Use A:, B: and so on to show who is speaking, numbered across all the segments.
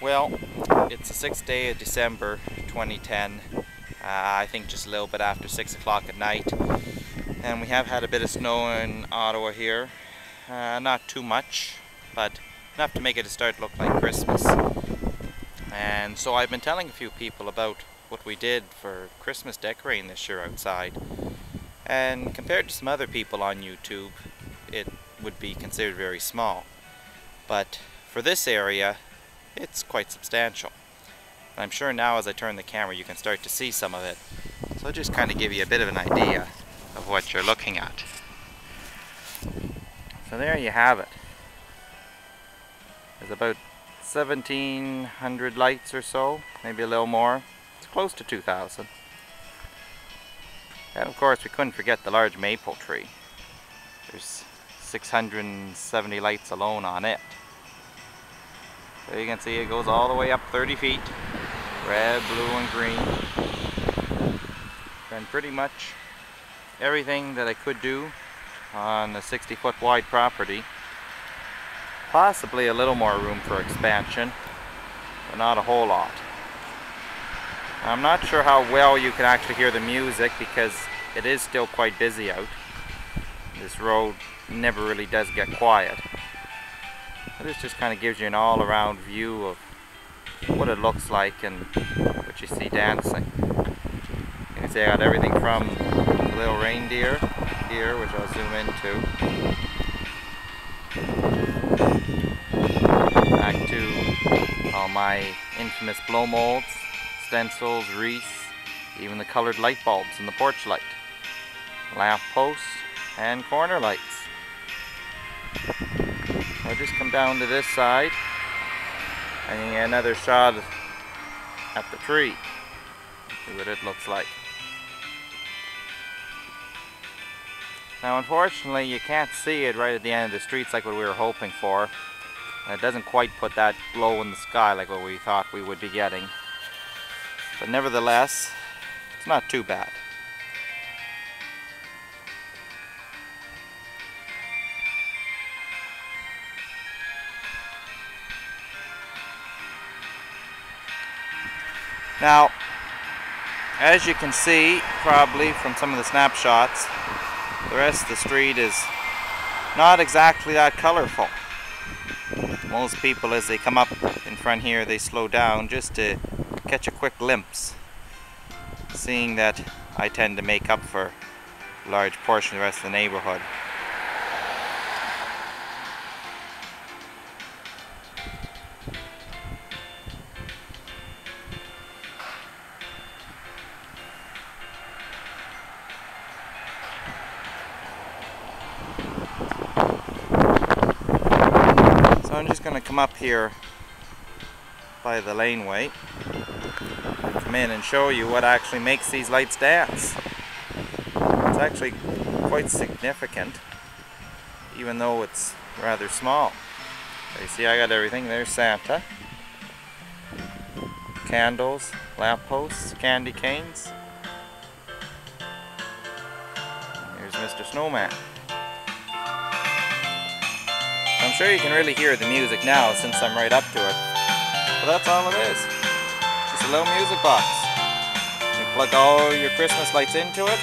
A: Well, it's the 6th day of December 2010. I think just a little bit after 6 o'clock at night. And we have had a bit of snow in Ottawa here. Not too much, but enough to make it start to look like Christmas. And so I've been telling a few people about what we did for Christmas decorating this year outside. And compared to some other people on YouTube, it would be considered very small. But for this area, it's quite substantial. I'm sure now as I turn the camera you can start to see some of it. So I'll just kind of give you a bit of an idea of what you're looking at. So there you have it. There's about 1,700 lights or so, maybe a little more. It's close to 2,000. And of course we couldn't forget the large maple tree. There's 670 lights alone on it. So you can see it goes all the way up 30 feet. Red, blue and green. And pretty much everything that I could do on a 60-foot wide property. Possibly a little more room for expansion, but not a whole lot. I'm not sure how well you can actually hear the music because it is still quite busy out. This road never really does get quiet. But this just kind of gives you an all-around view of what it looks like and what you see dancing. You can see I got everything from the little reindeer here, which I'll zoom into, back to all my infamous blow molds, stencils, wreaths, even the colored light bulbs in the porch light, lamp posts, and corner lights. I'll just come down to this side and you get another shot at the tree. See what it looks like. Now unfortunately you can't see it right at the end of the streets like what we were hoping for. And it doesn't quite put that glow in the sky like what we thought we would be getting. But nevertheless, it's not too bad. Now, as you can see, probably from some of the snapshots, the rest of the street is not exactly that colorful. Most people, as they come up in front here, they slow down just to catch a quick glimpse, seeing that I tend to make up for a large portion of the rest of the neighborhood. So I'm just going to come up here by the laneway, come in and show you what actually makes these lights dance. It's actually quite significant, even though it's rather small. So you see I got everything. There's Santa, candles, lampposts, candy canes. Here's Mr. Snowman. I'm sure you can really hear the music now since I'm right up to it. But that's all it is. Just a little music box. You plug all your Christmas lights into it,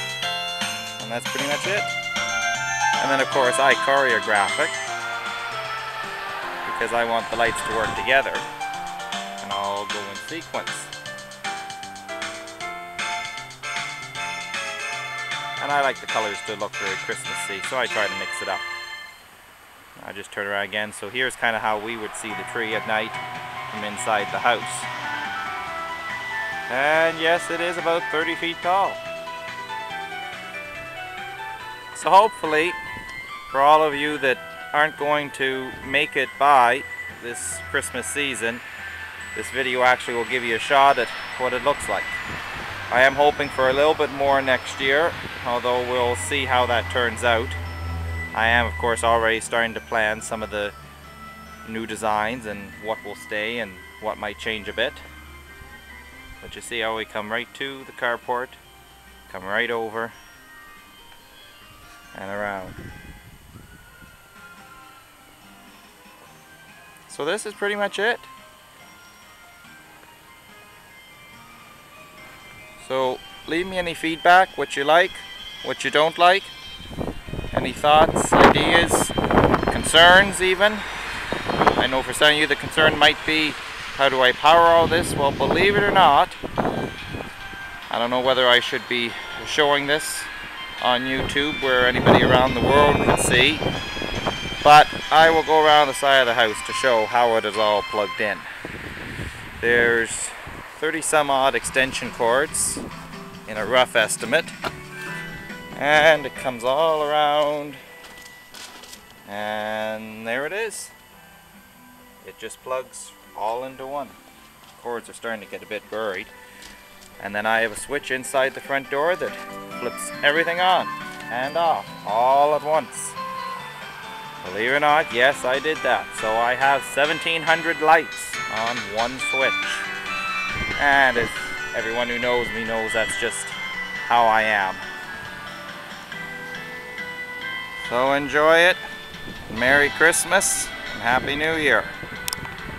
A: and that's pretty much it. And then of course I choreograph it, because I want the lights to work together and all go in sequence. And I like the colors to look very Christmassy, so I try to mix it up. I'll just turn around again. So here's kind of how we would see the tree at night from inside the house. And yes, it is about 30 feet tall. So hopefully, for all of you that aren't going to make it by this Christmas season, this video actually will give you a shot at what it looks like. I am hoping for a little bit more next year, although we'll see how that turns out. I am of course already starting to plan some of the new designs and what will stay and what might change a bit. But you see how we come right to the carport, come right over and around. So this is pretty much it. So leave me any feedback, what you like, what you don't like, any thoughts, ideas, concerns even. I know for some of you the concern might be, how do I power all this? Well, believe it or not, I don't know whether I should be showing this on YouTube where anybody around the world could see, but I will go around the side of the house to show how it is all plugged in. There's 30 some odd extension cords in a rough estimate, and it comes all around, and there it is. It just plugs all into one. Cords are starting to get a bit buried, and then I have a switch inside the front door that flips everything on and off all at once. Believe it or not, yes, I did that. So I have 1,700 lights on one switch. And as everyone who knows me knows, that's just how I am. So enjoy it. Merry Christmas and Happy New Year.